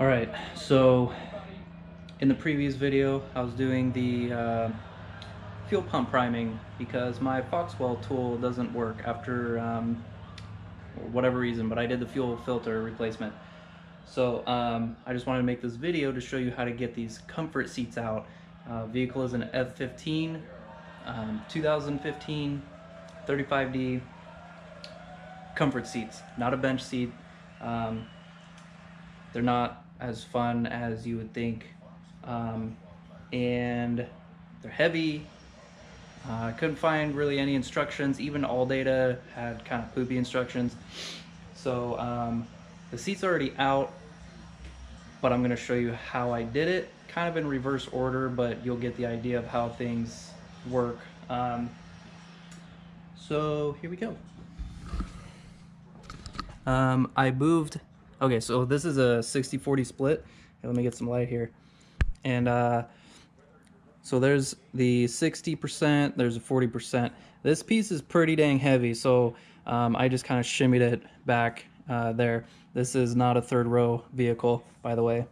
Alright, so in the previous video I was doing the fuel pump priming because my Foxwell tool doesn't work after for whatever reason, but I did the fuel filter replacement. So I just wanted to make this video to show you how to get these comfort seats out. Vehicle is an F15 2015 35D comfort seats, not a bench seat. They're not as fun as you would think, and they're heavy. I couldn't find really any instructions. Even All Data had kind of poopy instructions. So the seat's already out, but I'm going to show you how I did it, kind of in reverse order, but you'll get the idea of how things work. So here we go. I moved. Okay, so this is a 60-40 split. Here, let me get some light here. And so there's the 60%, there's a 40%. This piece is pretty dang heavy, so I just kind of shimmied it back there. This is not a third row vehicle, by the way.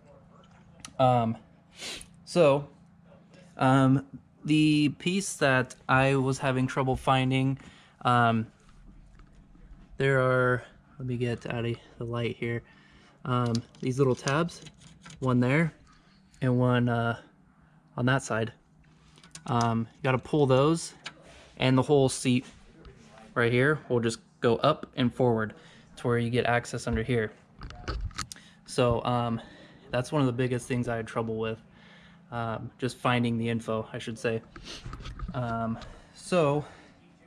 The piece that I was having trouble finding, there are, let me get out of the light here, these little tabs, one there and one on that side. You got to pull those, and the whole seat right here will just go up and forward to where you get access under here. So that's one of the biggest things I had trouble with, just finding the info, I should say. So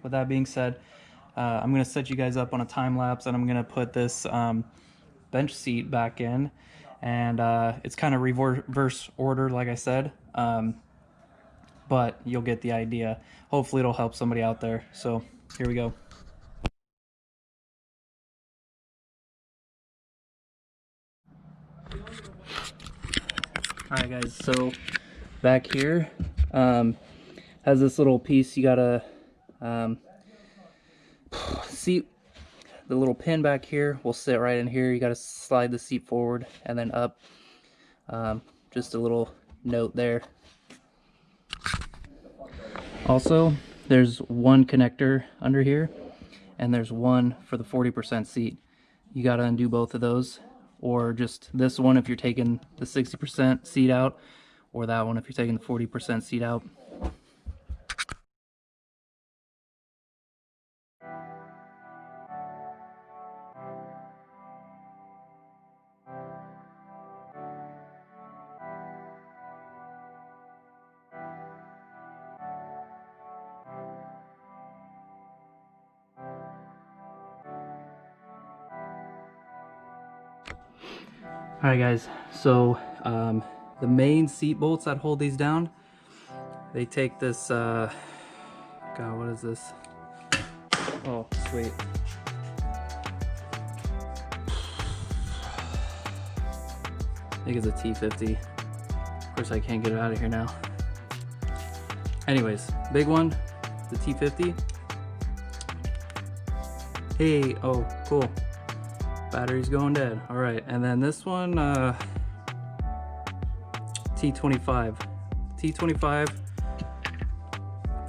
with that being said, I'm going to set you guys up on a time lapse, and I'm going to put this bench seat back in, and it's kind of reverse order, like I said, but you'll get the idea. Hopefully it'll help somebody out there. So here we go. Alright guys, so back here has this little piece you gotta seat. The little pin back here will sit right in here. You got to slide the seat forward and then up. Just a little note there. Also, there's one connector under here, and there's one for the 40% seat. You got to undo both of those, or just this one if you're taking the 60% seat out, or that one if you're taking the 40% seat out. Alright guys, so the main seat bolts that hold these down, they take this, God, what is this? Oh, sweet. I think it's a T50. Of course I can't get it out of here now. Anyways, big one, the T50. Hey, oh, cool. Battery's going dead. All right, and then this one, T25. T25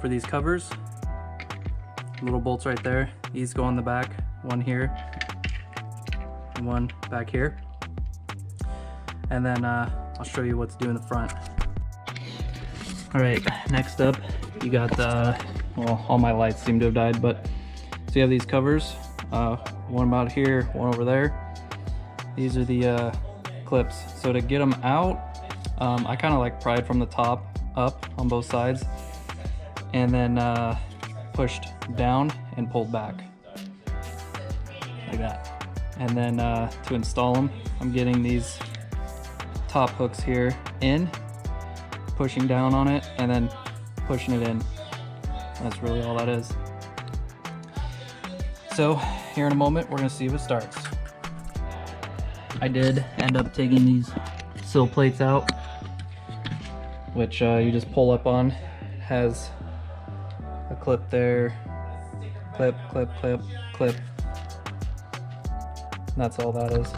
for these covers. Little bolts right there. These go on the back. One here, and one back here. And then I'll show you what to do in the front. All right, next up, you got the, well, all my lights seem to have died, but so you have these covers. One about here, one over there. These are the clips. So to get them out, I kind of like pry it from the top up on both sides, and then pushed down and pulled back like that. And then to install them, I'm getting these top hooks here in, pushing down on it, and then pushing it in. That's really all that is. So here in a moment, we're gonna see if it starts. I did end up taking these sill plates out, which you just pull up on. Has a clip there, clip, clip, clip, clip. That's all that is.